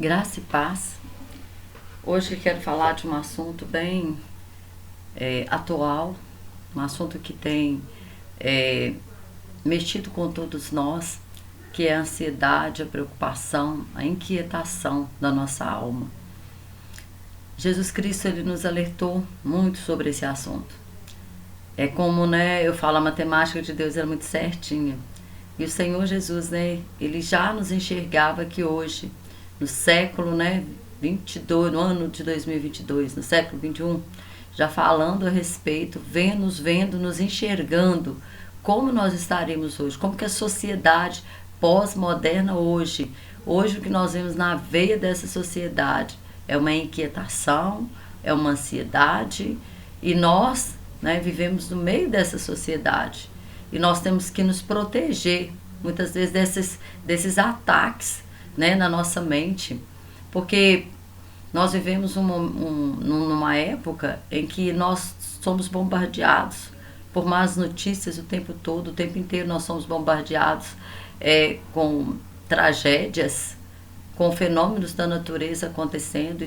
Graça e paz. Hoje eu quero falar de um assunto bem atual, um assunto que tem mexido com todos nós, que é a ansiedade, a preocupação, a inquietação da nossa alma. Jesus Cristo, ele nos alertou muito sobre esse assunto. É como, eu falo, a matemática de Deus era muito certinha. E o Senhor Jesus, ele já nos enxergava que hoje, no século, 22, no ano de 2022, no século 21, já falando a respeito, vendo, nos enxergando como nós estaremos hoje, como que a sociedade pós-moderna hoje o que nós vemos na veia dessa sociedade é uma inquietação, é uma ansiedade, e nós, vivemos no meio dessa sociedade. E nós temos que nos proteger, muitas vezes, desses ataques, na nossa mente. Porque nós vivemos numa época em que nós somos bombardeados por más notícias o tempo todo, o tempo inteiro nós somos bombardeados com tragédias, com fenômenos da natureza acontecendo,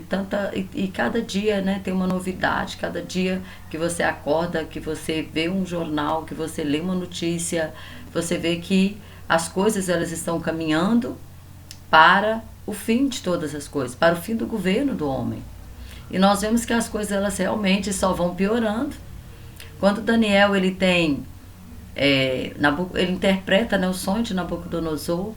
e cada dia tem uma novidade. Cada dia que você acorda, que você vê um jornal, que você lê uma notícia, você vê que as coisas elas estão caminhando para o fim de todas as coisas, para o fim do governo do homem. E nós vemos que as coisas elas realmente só vão piorando. Quando Daniel ele interpreta o sonho de Nabucodonosor,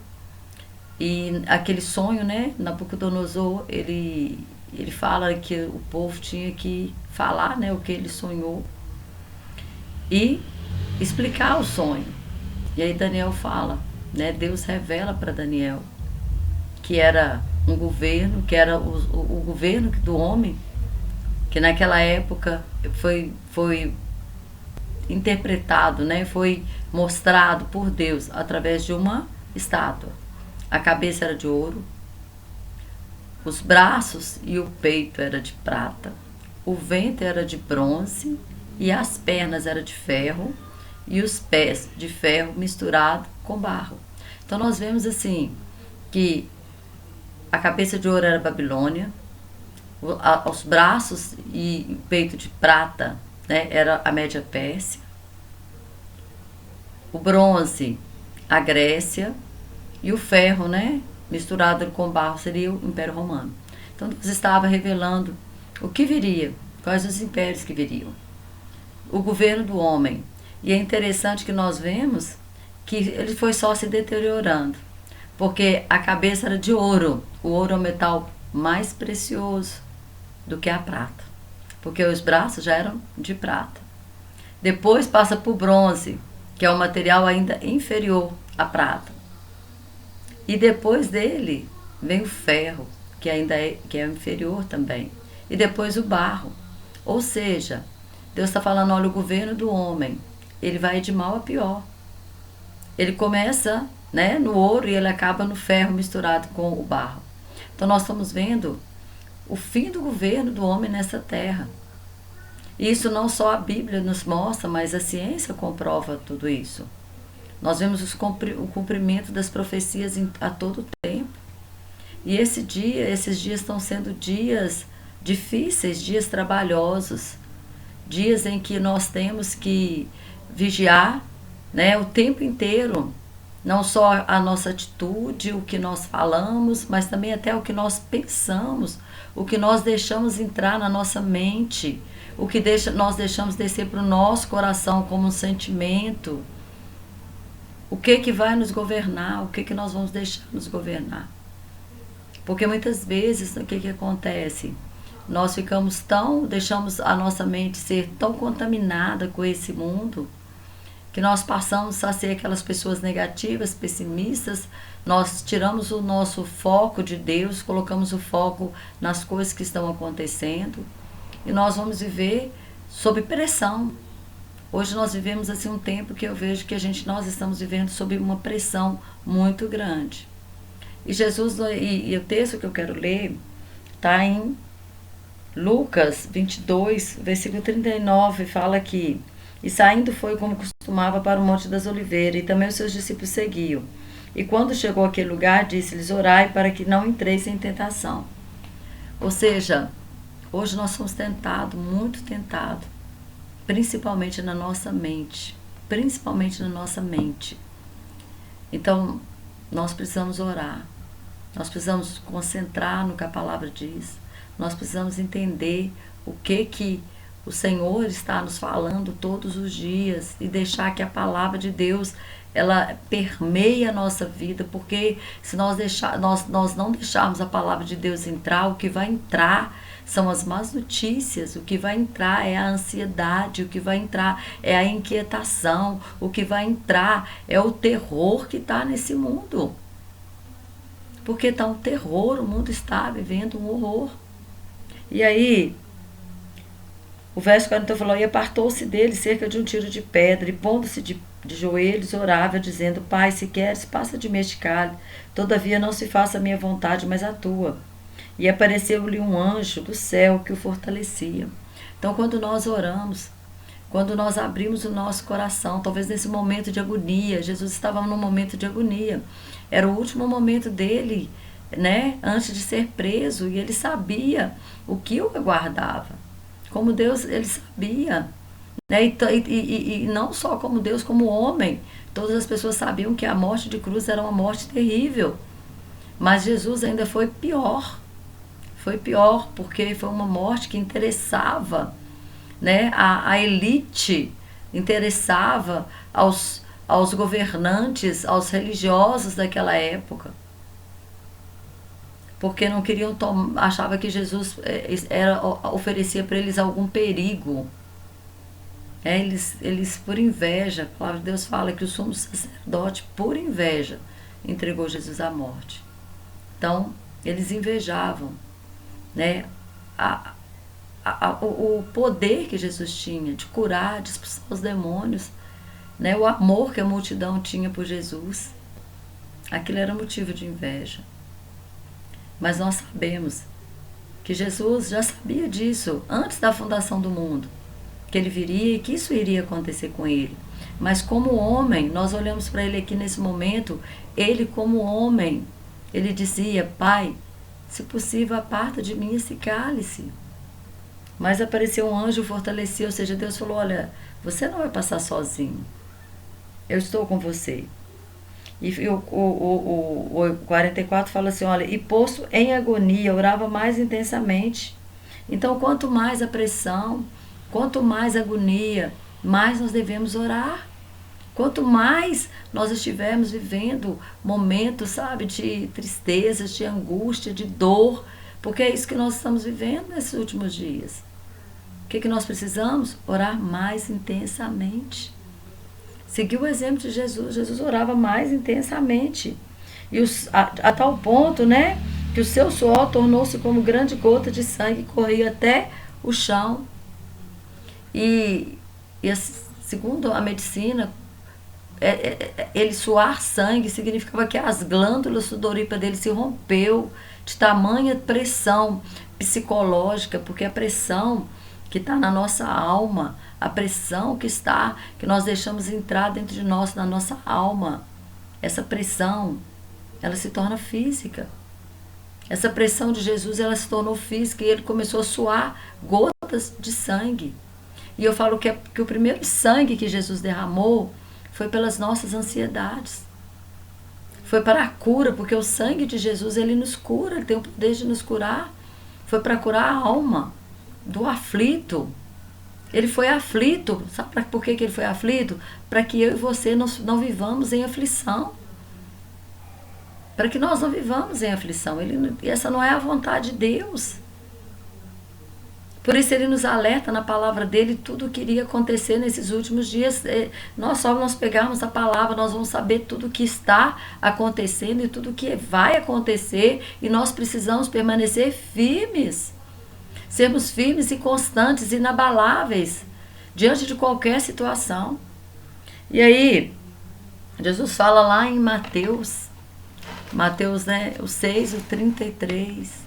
e aquele sonho, Nabucodonosor, ele fala que o povo tinha que falar, o que ele sonhou e explicar o sonho. E aí Daniel fala, Deus revela para Daniel que era um governo, que era o governo do homem, que naquela época foi interpretado, foi mostrado por Deus através de uma estátua. A cabeça era de ouro, os braços e o peito era de prata, o ventre era de bronze e as pernas eram de ferro e os pés de ferro misturado com barro. Então nós vemos assim que a cabeça de ouro era Babilônia, os braços e o peito de prata era a Média Pérsia, o bronze a Grécia, e o ferro, misturado com barro, seria o Império Romano. Então Deus estava revelando o que viria, quais os impérios que viriam, o governo do homem. E é interessante que nós vemos que ele foi só se deteriorando, porque a cabeça era de ouro. O ouro é o metal mais precioso do que a prata, porque os braços já eram de prata. Depois passa para o bronze, que é um material ainda inferior à prata. E depois dele vem o ferro, que é inferior também. E depois o barro. Ou seja, Deus está falando, olha, o governo do homem, ele vai de mal a pior. Ele começa no ouro e ele acaba no ferro misturado com o barro. Então nós estamos vendo o fim do governo do homem nessa terra. E isso não só a Bíblia nos mostra, mas a ciência comprova tudo isso. Nós vemos o cumprimento das profecias a todo tempo. E esses dias estão sendo dias difíceis, dias trabalhosos, dias em que nós temos que vigiar, o tempo inteiro, não só a nossa atitude, o que nós falamos, mas também até o que nós pensamos, o que nós deixamos entrar na nossa mente, o que nós deixamos descer para o nosso coração como um sentimento. O que vai nos governar? O que nós vamos deixar nos governar? Porque muitas vezes, o que acontece? Nós deixamos a nossa mente ser tão contaminada com esse mundo, que nós passamos a ser aquelas pessoas negativas, pessimistas. Nós tiramos o nosso foco de Deus, colocamos o foco nas coisas que estão acontecendo, e nós vamos viver sob pressão. Hoje nós vivemos assim um tempo que eu vejo que nós estamos vivendo sob uma pressão muito grande. E Jesus, e o texto que eu quero ler está em Lucas 22, versículo 39, fala aqui: e saindo foi como costumava para o Monte das Oliveiras, e também os seus discípulos seguiam. E quando chegou àquele lugar, disse-lhes: orai para que não entreis em tentação. Ou seja, hoje nós somos tentados, muito tentados, principalmente na nossa mente. Principalmente na nossa mente. Então, nós precisamos orar. Nós precisamos concentrar no que a palavra diz. Nós precisamos entender o que o Senhor está nos falando todos os dias e deixar que a palavra de Deus ela permeie a nossa vida, porque se nós não deixarmos a palavra de Deus entrar, o que vai entrar são as más notícias, o que vai entrar é a ansiedade, o que vai entrar é a inquietação, o que vai entrar é o terror que está nesse mundo. Porque está um terror, o mundo está vivendo um horror. E aí, o verso 40 falou: e apartou-se dele cerca de um tiro de pedra, e pondo-se de joelhos, orava, dizendo: Pai, se queres, passa de mim este cálice, todavia não se faça a minha vontade, mas a tua. E apareceu-lhe um anjo do céu que o fortalecia. Então, quando nós oramos, quando nós abrimos o nosso coração, talvez nesse momento de agonia, Jesus estava num momento de agonia, era o último momento dele, né, antes de ser preso, e ele sabia o que o aguardava. Como Deus, ele sabia, né? E não só como Deus, como homem. Todas as pessoas sabiam que a morte de cruz era uma morte terrível. Mas Jesus ainda foi pior. Foi pior, porque foi uma morte que interessava, né, a elite, interessava aos governantes, aos religiosos daquela época. Porque não queriam achava que Jesus oferecia para eles algum perigo. Eles, por inveja, a palavra de Deus fala que o sumo sacerdote, por inveja, entregou Jesus à morte. Então, eles invejavam, né, o poder que Jesus tinha de curar, de expulsar os demônios, né, o amor que a multidão tinha por Jesus. Aquilo era motivo de inveja. Mas nós sabemos que Jesus já sabia disso antes da fundação do mundo, que ele viria e que isso iria acontecer com ele. Mas como homem, nós olhamos para ele aqui nesse momento, ele como homem, ele dizia: Pai, se possível, aparta de mim esse cálice. Mas apareceu um anjo, fortaleceu, ou seja, Deus falou: olha, você não vai passar sozinho, eu estou com você. E o 44 fala assim: olha, e posto em agonia, orava mais intensamente. Então, quanto mais a pressão, quanto mais agonia, mais nós devemos orar. Quanto mais nós estivermos vivendo momentos, sabe, de tristezas, de angústia, de dor, porque é isso que nós estamos vivendo nesses últimos dias. O que nós precisamos? Orar mais intensamente. Seguir o exemplo de Jesus. Jesus orava mais intensamente. E a tal ponto, né, que o seu suor tornou-se como grande gota de sangue que corria até o chão. E segundo a medicina, ele suar sangue significava que as glândulas sudoríparas dele se rompeu de tamanha pressão psicológica, porque a pressão que está na nossa alma, a pressão que nós deixamos entrar dentro de nós, na nossa alma, essa pressão, ela se torna física. Essa pressão de Jesus, ela se tornou física e ele começou a suar gotas de sangue. E eu falo que o primeiro sangue que Jesus derramou foi pelas nossas ansiedades. Foi para a cura, porque o sangue de Jesus, ele nos cura, ele tem o poder de nos curar. Foi para curar a alma do aflito. Ele foi aflito. Sabe por que ele foi aflito? Para que eu e você não vivamos em aflição. Para que nós não vivamos em aflição. Essa não é a vontade de Deus. Por isso ele nos alerta na palavra dele tudo o que iria acontecer nesses últimos dias. Nós pegarmos a palavra, nós vamos saber tudo o que está acontecendo e tudo o que vai acontecer. E nós precisamos permanecer firmes. Sermos firmes e constantes, inabaláveis, diante de qualquer situação. E aí, Jesus fala lá em Mateus, né, o 6, o 33...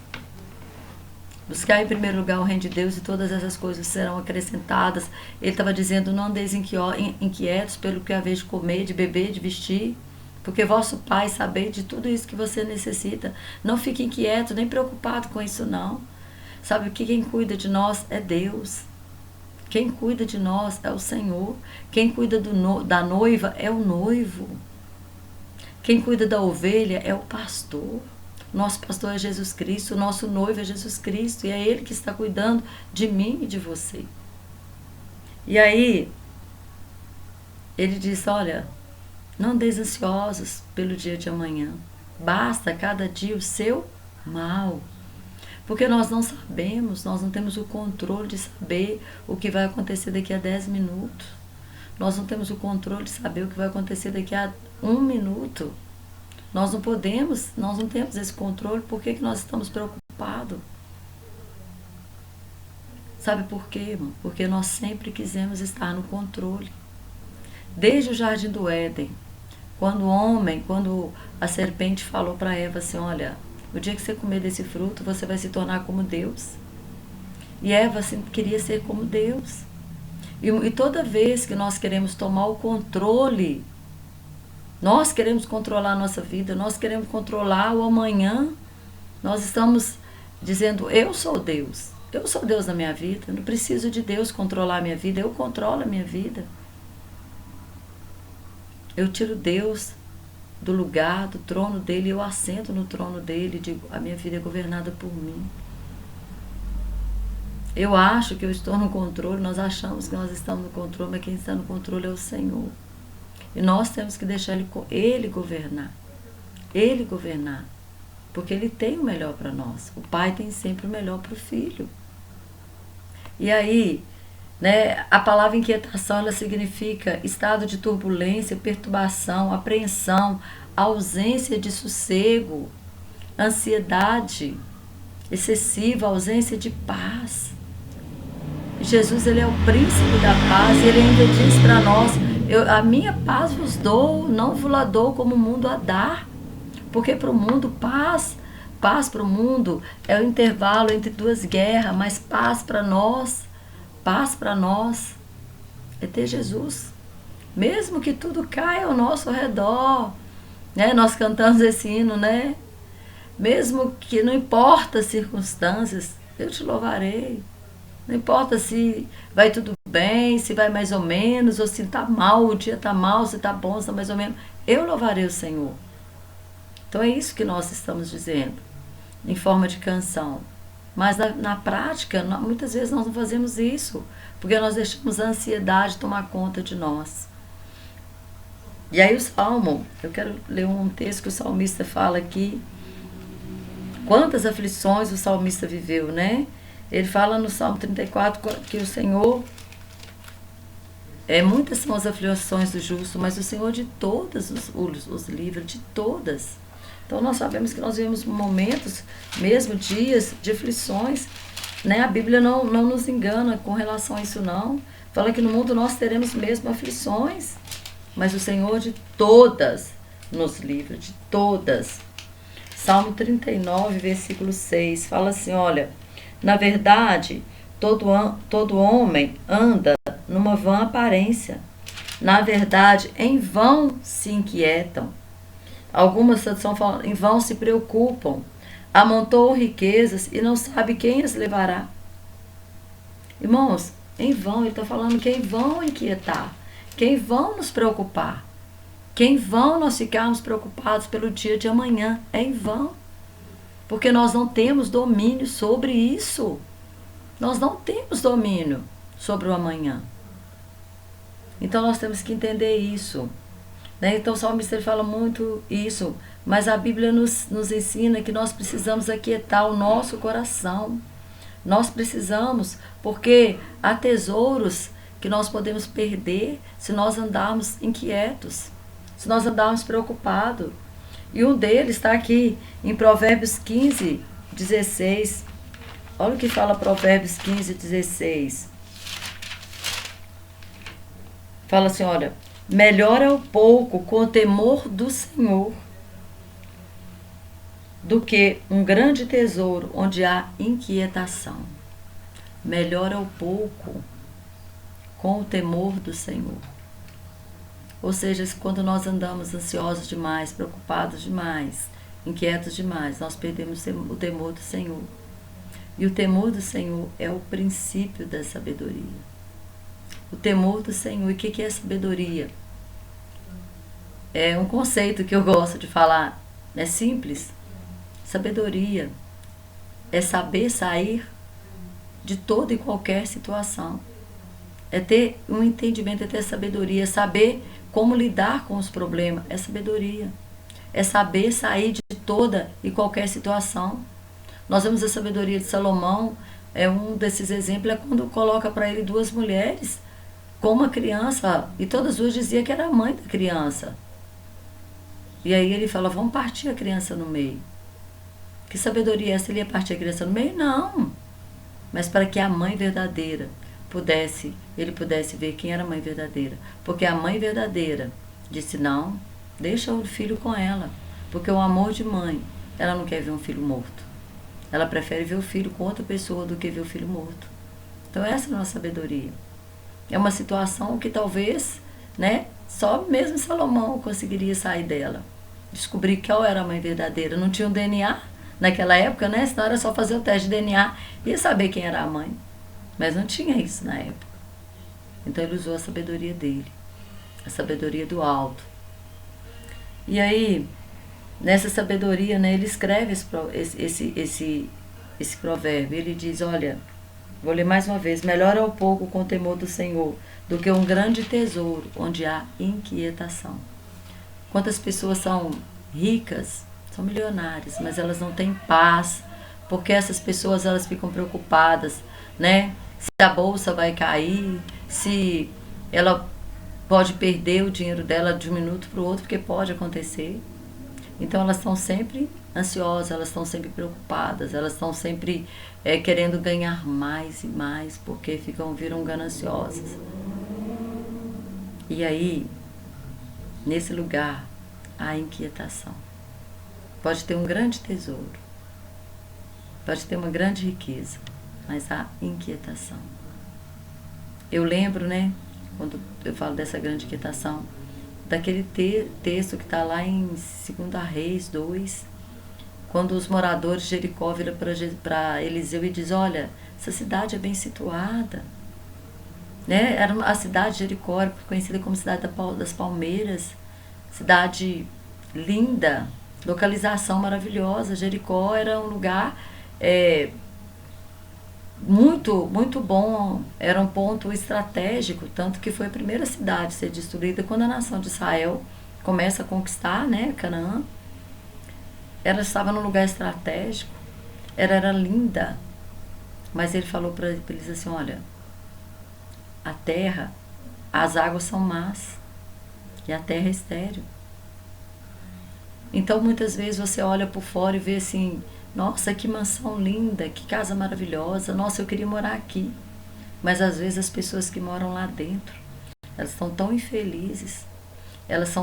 Buscar em primeiro lugar o reino de Deus e todas essas coisas serão acrescentadas. Ele estava dizendo: não andeis inquietos pelo que haveis de comer, de beber, de vestir, porque vosso Pai sabe de tudo isso que você necessita. Não fique inquieto, nem preocupado com isso não. Sabe que quem cuida de nós é Deus. Quem cuida de nós é o Senhor. Quem cuida da noiva é o noivo. Quem cuida da ovelha é o pastor. Nosso pastor é Jesus Cristo, o nosso noivo é Jesus Cristo, e é Ele que está cuidando de mim e de você. E aí, Ele diz, olha, não andeis ansiosos pelo dia de amanhã, basta cada dia o seu mal. Porque nós não sabemos, nós não temos o controle de saber o que vai acontecer daqui a 10 minutos. Nós não temos o controle de saber o que vai acontecer daqui a 1 minuto. Nós não temos esse controle. Por que nós estamos preocupados? Sabe por quê, irmão? Porque nós sempre quisemos estar no controle. Desde o jardim do Éden, quando a serpente falou para Eva assim, olha, o dia que você comer desse fruto, você vai se tornar como Deus. E Eva assim, queria ser como Deus. E toda vez que nós queremos tomar o controle, nós queremos controlar a nossa vida, nós queremos controlar o amanhã, nós estamos dizendo, eu sou Deus na minha vida, eu não preciso de Deus controlar a minha vida, eu controlo a minha vida. Eu tiro Deus do lugar, do trono dele, eu assento no trono dele e digo, a minha vida é governada por mim. Eu acho que eu estou no controle, nós achamos que nós estamos no controle, mas quem está no controle é o Senhor. E nós temos que deixar Ele governar. Ele governar. Porque Ele tem o melhor para nós. O pai tem sempre o melhor para o filho. E aí, né, a palavra inquietação, ela significa estado de turbulência, perturbação, apreensão, ausência de sossego, ansiedade excessiva, ausência de paz. Jesus, Ele é o príncipe da paz, e Ele ainda diz para nós, a minha paz vos dou, não vos la dou como o mundo a dar. Porque para o mundo, paz para o mundo é o intervalo entre duas guerras, mas paz para nós é ter Jesus. Mesmo que tudo caia ao nosso redor, né? Nós cantamos esse hino, né? Mesmo que não importa as circunstâncias, eu te louvarei. Não importa se vai tudo bem, se vai mais ou menos, ou se está mal, o dia está mal, se está bom, se está mais ou menos. Eu louvarei o Senhor. Então é isso que nós estamos dizendo, em forma de canção. Mas na prática, muitas vezes nós não fazemos isso, porque nós deixamos a ansiedade tomar conta de nós. E aí o Salmo, eu quero ler um texto que o salmista fala aqui. Quantas aflições o salmista viveu, né? Ele fala no Salmo 34 que o Senhor, muitas são as aflições do justo, mas o Senhor de todas os livra, de todas. Então nós sabemos que nós vivemos momentos, mesmo dias de aflições, né? A Bíblia não nos engana com relação a isso não. Fala que no mundo nós teremos mesmo aflições, mas o Senhor de todas nos livra, de todas. Salmo 39, versículo 6, fala assim, olha, na verdade, todo homem anda numa vã aparência. Na verdade, em vão se inquietam. Algumas traduções falam, em vão se preocupam. Amontoam riquezas e não sabe quem as levará. Irmãos, em vão, ele está falando que em vão inquietar, que em vão nos preocupar, que em vão nós ficarmos preocupados pelo dia de amanhã. É em vão. Porque nós não temos domínio sobre isso. Nós não temos domínio sobre o amanhã. Então nós temos que entender isso. Né? Então o salmista fala muito isso. Mas a Bíblia nos ensina que nós precisamos aquietar o nosso coração. Nós precisamos, porque há tesouros que nós podemos perder se nós andarmos inquietos, se nós andarmos preocupados. E um deles está aqui em Provérbios 15, 16. Olha o que fala Provérbios 15, 16. Fala assim, olha, melhor é o pouco com o temor do Senhor do que um grande tesouro onde há inquietação. Melhor é o pouco com o temor do Senhor. Ou seja, quando nós andamos ansiosos demais, preocupados demais, inquietos demais, nós perdemos o temor do Senhor. E o temor do Senhor é o princípio da sabedoria. O temor do Senhor. E o que é sabedoria? É um conceito que eu gosto de falar. É simples. Sabedoria é saber sair de toda e qualquer situação. É ter um entendimento, é ter sabedoria, é saber como lidar com os problemas. É sabedoria. É saber sair de toda e qualquer situação. Nós vemos a sabedoria de Salomão, um desses exemplos é quando coloca para ele duas mulheres com uma criança, e todas duas diziam que era a mãe da criança. E aí ele fala, vamos partir a criança no meio. Que sabedoria é essa? Ele ia partir a criança no meio? Não. Mas para que a mãe verdadeira ele pudesse ver quem era a mãe verdadeira. Porque a mãe verdadeira disse, não, deixa o filho com ela. Porque o amor de mãe, ela não quer ver um filho morto. Ela prefere ver o filho com outra pessoa do que ver o filho morto. Então essa é a nossa sabedoria. É uma situação que talvez, né, só mesmo Salomão conseguiria sair dela. Descobrir qual era a mãe verdadeira. Não tinha um DNA naquela época, né? Senão era só fazer o teste de DNA e saber quem era a mãe. Mas não tinha isso na época. Então ele usou a sabedoria dele. A sabedoria do alto. E aí, nessa sabedoria, né, ele escreve esse provérbio. Ele diz, olha, vou ler mais uma vez. Melhor é o pouco com o temor do Senhor do que um grande tesouro onde há inquietação. Quantas pessoas são ricas, são milionárias, mas elas não têm paz, porque essas pessoas elas ficam preocupadas, né? Se a bolsa vai cair, se ela pode perder o dinheiro dela de um minuto para o outro, porque pode acontecer. Então elas estão sempre ansiosas, elas estão sempre preocupadas, elas estão sempre querendo ganhar mais e mais, porque viram gananciosas. E aí, nesse lugar, há inquietação. Pode ter um grande tesouro, pode ter uma grande riqueza, mas há inquietação. Eu lembro, né, quando eu falo dessa grande inquietação, daquele texto que está lá em 2 Reis 2, quando os moradores de Jericó viram para Eliseu e dizem, olha, essa cidade é bem situada. Né? Era a cidade de Jericó, conhecida como cidade das palmeiras, cidade linda, localização maravilhosa. Jericó era um lugar muito, muito bom, era um ponto estratégico, tanto que foi a primeira cidade a ser destruída quando a nação de Israel começa a conquistar, né, Canaã. Ela estava num lugar estratégico, era linda, mas ele falou para eles assim, olha, a terra, as águas são más e a terra é estéril. Então muitas vezes você olha por fora e vê assim, nossa, que mansão linda, que casa maravilhosa, nossa, eu queria morar aqui. Mas às vezes as pessoas que moram lá dentro, elas estão tão infelizes, elas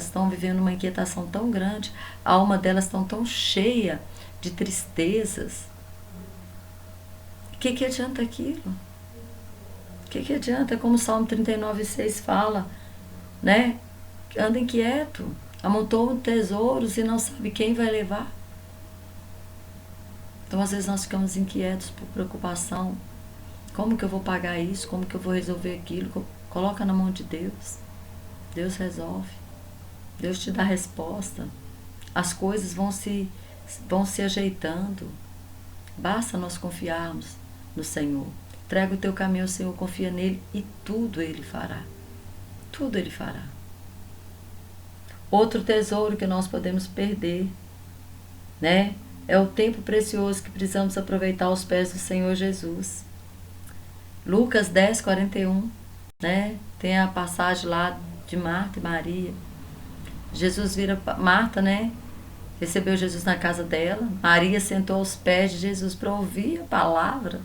estão vivendo uma inquietação tão grande, a alma delas está tão cheia de tristezas. O que adianta aquilo? O que adianta? Como o Salmo 39:6 fala, né? Anda inquieto, amontoa tesouros e não sabe quem vai levar. Então, às vezes, nós ficamos inquietos por preocupação. Como que eu vou pagar isso? Como que eu vou resolver aquilo? Coloca na mão de Deus. Deus resolve. Deus te dá a resposta. As coisas vão se ajeitando. Basta nós confiarmos no Senhor. Entrega o teu caminho ao Senhor, confia nele e tudo Ele fará. Tudo Ele fará. Outro tesouro que nós podemos perder, né? É o tempo precioso que precisamos aproveitar aos pés do Senhor Jesus. Lucas 10:41, né? Tem a passagem lá de Marta e Maria. Jesus vira Marta, né? Recebeu Jesus na casa dela. Maria sentou aos pés de Jesus para ouvir a palavra.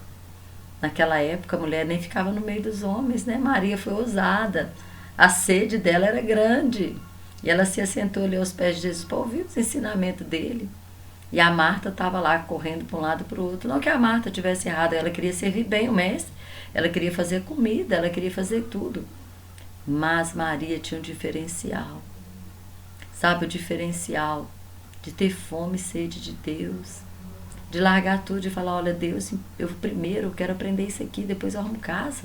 Naquela época a mulher nem ficava no meio dos homens, né? Maria foi ousada. A sede dela era grande. E ela se assentou ali aos pés de Jesus para ouvir os ensinamentos dele. E a Marta estava lá correndo para um lado e para o outro. Não que a Marta tivesse errado, ela queria servir bem o mestre, ela queria fazer comida, ela queria fazer tudo. Mas Maria tinha um diferencial. Sabe o diferencial de ter fome e sede de Deus? De largar tudo e falar, olha Deus, eu primeiro eu quero aprender isso aqui, depois eu arrumo casa.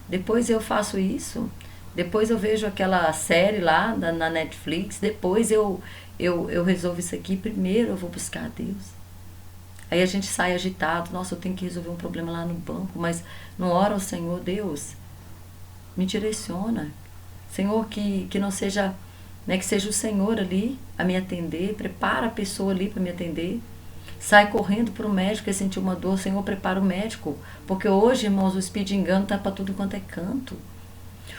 Depois eu faço isso. Depois eu vejo aquela série lá na Netflix. Depois eu resolvo isso aqui. Primeiro eu vou buscar a Deus. Aí a gente sai agitado. Nossa, eu tenho que resolver um problema lá no banco. Mas não ora ao Senhor, Deus, me direciona. Senhor, que não seja, né, que seja o Senhor ali a me atender. Prepara a pessoa ali para me atender. Sai correndo para o médico e sentir uma dor. Senhor, prepara o médico. Porque hoje, irmãos, o speed engano está para tudo quanto é canto.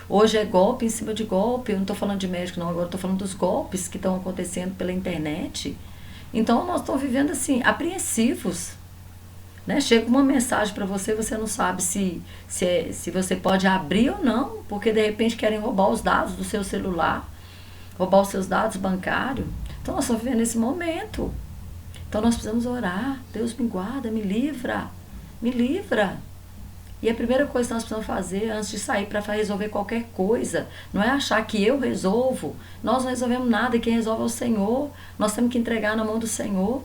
Hoje é golpe em cima de golpe. Eu não estou falando de médico, não. Agora estou falando dos golpes que estão acontecendo pela internet. Então, nós estamos vivendo assim, apreensivos. Né? Chega uma mensagem para você, você não sabe se você pode abrir ou não. Porque, de repente, querem roubar os dados do seu celular. Roubar os seus dados bancários. Então, nós estamos vivendo esse momento. Então nós precisamos orar. Deus me guarda, me livra. Me livra. E a primeira coisa que nós precisamos fazer antes de sair para resolver qualquer coisa, não é achar que eu resolvo. Nós não resolvemos nada e quem resolve é o Senhor. Nós temos que entregar na mão do Senhor.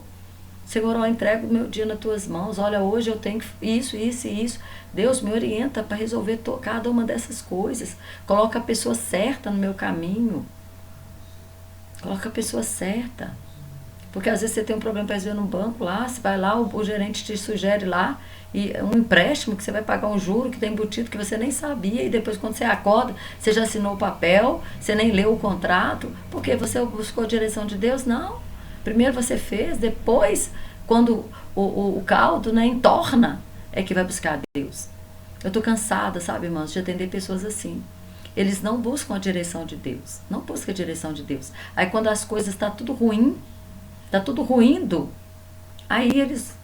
Senhor, eu entrego o meu dia nas tuas mãos. Olha, hoje eu tenho isso, isso e isso. Deus me orienta para resolver cada uma dessas coisas. Coloca a pessoa certa no meu caminho. Coloca a pessoa certa. Porque às vezes você tem um problema para resolver no banco lá, você vai lá, o gerente te sugere lá e um empréstimo que você vai pagar um juro que tem embutido que você nem sabia e depois quando você acorda, você já assinou o papel, você nem leu o contrato, porque você buscou a direção de Deus? Não. Primeiro você fez, depois quando o caldo, né, entorna, é que vai buscar Deus. Eu tô cansada, sabe, irmãos, de atender pessoas assim. Eles não buscam a direção de Deus, não buscam a direção de Deus. Aí quando as coisas estão tudo ruim, tá tudo ruindo. Aí eles,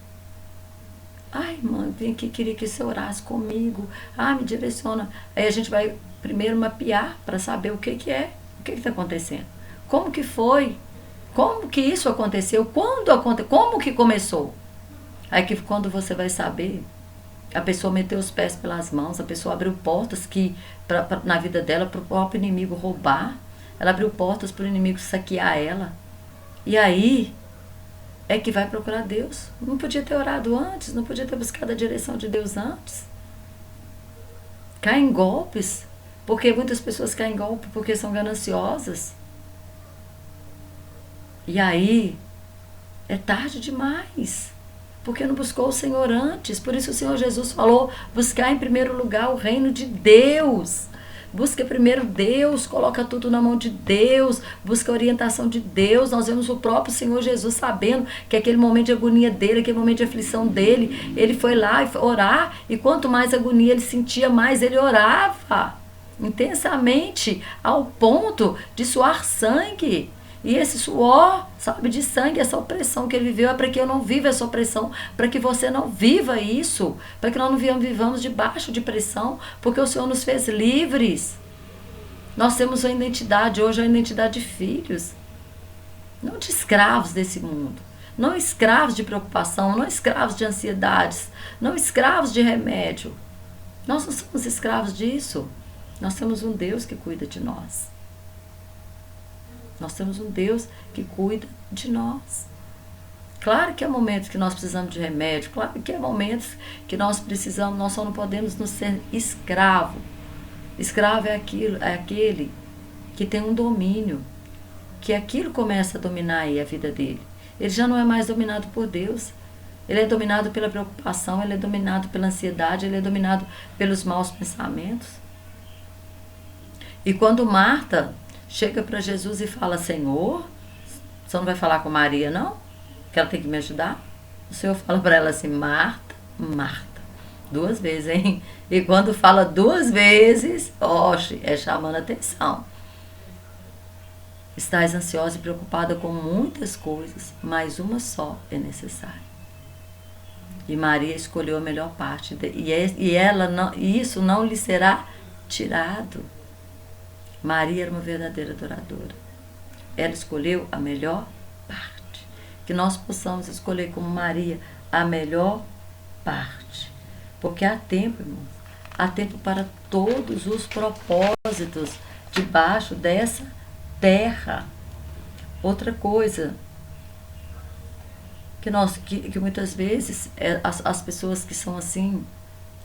ai, mãe, vem aqui, queria que você orasse comigo. Ah, me direciona. Aí a gente vai primeiro mapear para saber o que é, o que está acontecendo. Como que foi? Como que isso aconteceu? Quando aconteceu? Como que começou? Aí que quando você vai saber, a pessoa meteu os pés pelas mãos, a pessoa abriu portas que na vida dela para o próprio inimigo roubar. Ela abriu portas para o inimigo saquear ela. E aí é que vai procurar Deus. Não podia ter orado antes, não podia ter buscado a direção de Deus antes. Cai em golpes, porque muitas pessoas caem em golpe porque são gananciosas. E aí é tarde demais, porque não buscou o Senhor antes. Por isso o Senhor Jesus falou, buscar em primeiro lugar o reino de Deus. Busca primeiro Deus, coloca tudo na mão de Deus, busca a orientação de Deus. Nós vemos o próprio Senhor Jesus sabendo que aquele momento de agonia dele, aquele momento de aflição dele, ele foi lá orar, e quanto mais agonia ele sentia, mais ele orava intensamente, ao ponto de suar sangue. E esse suor, sabe, de sangue, essa opressão que ele viveu, é para que eu não viva essa opressão, para que você não viva isso, para que nós não vivamos debaixo de pressão, porque o Senhor nos fez livres. Nós temos uma identidade, hoje é uma identidade de filhos, não de escravos desse mundo, não escravos de preocupação, não escravos de ansiedades, não escravos de remédio. Nós não somos escravos disso. Nós temos um Deus que cuida de nós. Nós temos um Deus que cuida de nós. Claro que há momentos que nós precisamos de remédio, claro que há momentos que nós precisamos, nós só não podemos nos ser escravo. Escravo é aquele que tem um domínio, que aquilo começa a dominar aí a vida dele. Ele já não é mais dominado por Deus. Ele é dominado pela preocupação, ele é dominado pela ansiedade, ele é dominado pelos maus pensamentos. E quando Marta chega para Jesus e fala, Senhor, você não vai falar com Maria, não? Que ela tem que me ajudar? O Senhor fala para ela assim, Marta, Marta. 2 vezes, hein? E quando fala 2 vezes, oxe, é chamando atenção. Estás ansiosa e preocupada com muitas coisas, mas uma só é necessária. E Maria escolheu a melhor parte, e isso não lhe será tirado. Maria era uma verdadeira adoradora. Ela escolheu a melhor parte. Que nós possamos escolher como Maria a melhor parte. Porque há tempo, irmãos, Há tempo para todos os propósitos debaixo dessa terra. Outra coisa que muitas vezes as pessoas que são assim,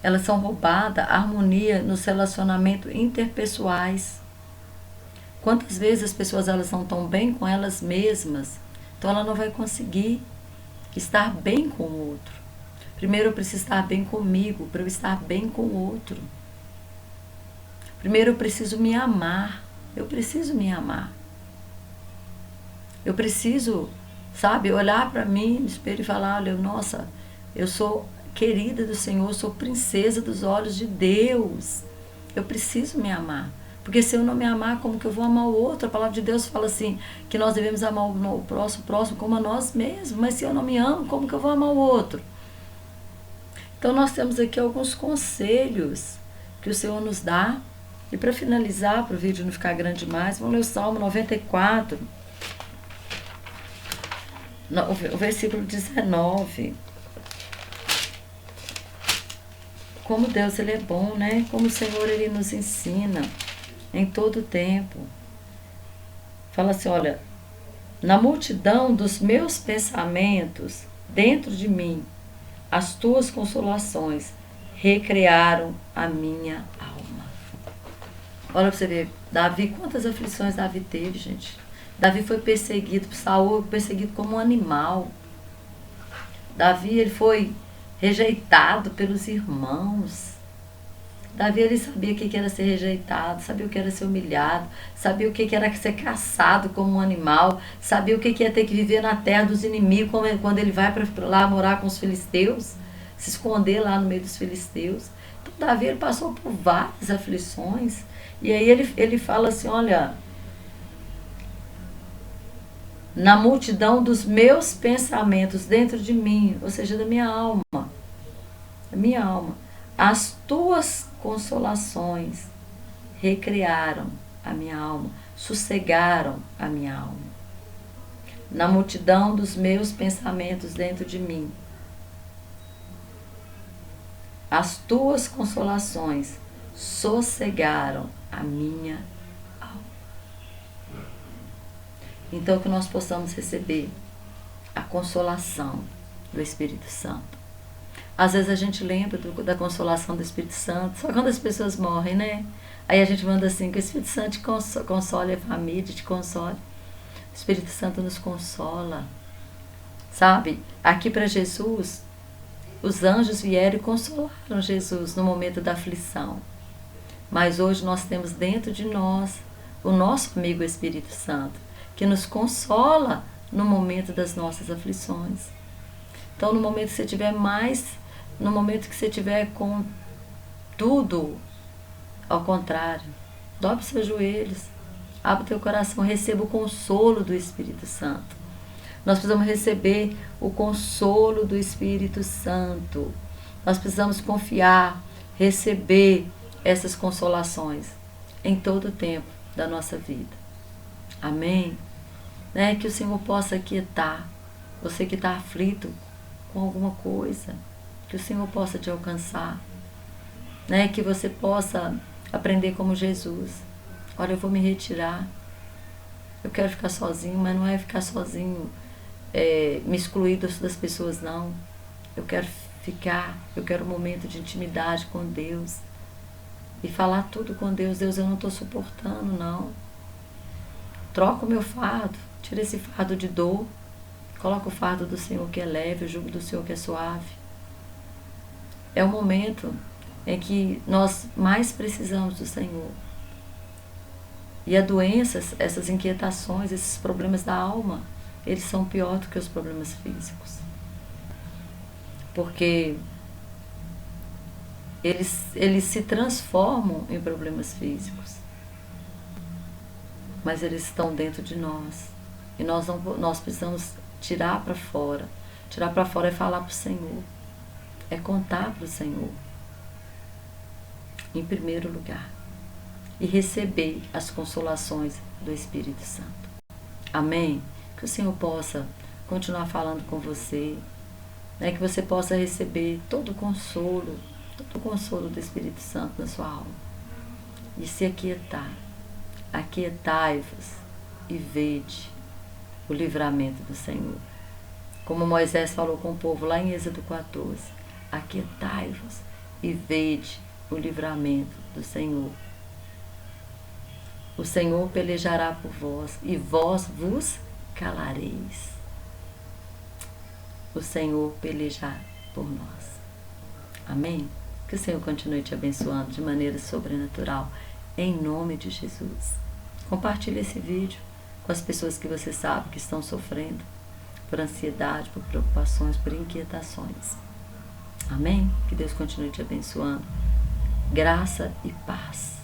elas são roubadas a harmonia nos relacionamentos interpessoais. Quantas vezes as pessoas elas não estão bem com elas mesmas, então ela não vai conseguir estar bem com o outro. Primeiro eu preciso estar bem comigo, para eu estar bem com o outro. Primeiro eu preciso me amar. Eu preciso me amar. Eu preciso, sabe, olhar para mim no espelho e falar, olha, nossa, eu sou querida do Senhor, eu sou princesa dos olhos de Deus. Eu preciso me amar. Porque se eu não me amar, como que eu vou amar o outro? A palavra de Deus fala assim, que nós devemos amar o próximo como a nós mesmos. Mas se eu não me amo, como que eu vou amar o outro? Então nós temos aqui alguns conselhos que o Senhor nos dá. E para finalizar, para o vídeo não ficar grande demais, vamos ler o Salmo 94, o versículo 19. Como Deus, Ele é bom, né? Como o Senhor, Ele nos ensina em todo o tempo. Fala assim, olha, na multidão dos meus pensamentos, dentro de mim, as tuas consolações recrearam a minha alma. Olha para você ver, Davi, quantas aflições Davi teve, gente. Davi foi perseguido, Saul perseguido como um animal. Davi, ele foi rejeitado pelos irmãos. Davi, ele sabia o que era ser rejeitado, sabia o que era ser humilhado, sabia o que era ser caçado como um animal, sabia o que ia ter que viver na terra dos inimigos quando ele vai para lá morar com os filisteus, se esconder lá no meio dos filisteus. Então, Davi, ele passou por várias aflições. E aí ele fala assim, olha, na multidão dos meus pensamentos dentro de mim, ou seja, da minha alma, as tuas consolações recriaram a minha alma, sossegaram a minha alma. Na multidão dos meus pensamentos dentro de mim, as tuas consolações sossegaram a minha alma. Então que nós possamos receber a consolação do Espírito Santo. Às vezes a gente lembra da consolação do Espírito Santo, só quando as pessoas morrem, né? Aí a gente manda assim, que o Espírito Santo te console a família, te console. O Espírito Santo nos consola. Sabe? Aqui para Jesus, os anjos vieram e consolaram Jesus no momento da aflição. Mas hoje nós temos dentro de nós o nosso amigo Espírito Santo, que nos consola no momento das nossas aflições. Então, no momento que você tiver no momento que você tiver com tudo ao contrário, dobre seus joelhos, abre o teu coração, receba o consolo do Espírito Santo. Nós precisamos receber o consolo do Espírito Santo. Nós precisamos confiar, receber essas consolações em todo o tempo da nossa vida. Amém? Né? Que o Senhor possa aquietar você que está aflito com alguma coisa, que o Senhor possa te alcançar, né? Que você possa aprender como Jesus. Olha, eu vou me retirar, eu quero ficar sozinho, mas não é ficar sozinho, me excluir das pessoas, não. Eu quero eu quero um momento de intimidade com Deus e falar tudo com Deus. Deus, eu não estou suportando, não. Troca o meu fardo, tira esse fardo de dor, coloca o fardo do Senhor que é leve, o jugo do Senhor que é suave. É o momento em que nós mais precisamos do Senhor. E a doença, essas inquietações, esses problemas da alma, eles são pior do que os problemas físicos. Porque eles se transformam em problemas físicos. Mas eles estão dentro de nós. E nós precisamos tirar para fora. Tirar para fora é falar para o Senhor. É contar para o Senhor. Em primeiro lugar. E receber as consolações do Espírito Santo. Amém? Que o Senhor possa continuar falando com você. Né? Que você possa receber todo o consolo todo o consolo do Espírito Santo na sua alma e se aquietar. Aquietai-vos e vede o livramento do Senhor. Como Moisés falou com o povo lá em Êxodo 14, aquietai-vos e vede o livramento do Senhor. O Senhor pelejará por vós e vós vos calareis. O Senhor pelejará por nós. Amém? Que o Senhor continue te abençoando de maneira sobrenatural, em nome de Jesus. Compartilhe esse vídeo com as pessoas que você sabe que estão sofrendo por ansiedade, por preocupações, por inquietações. Amém? Que Deus continue te abençoando. Graça e paz.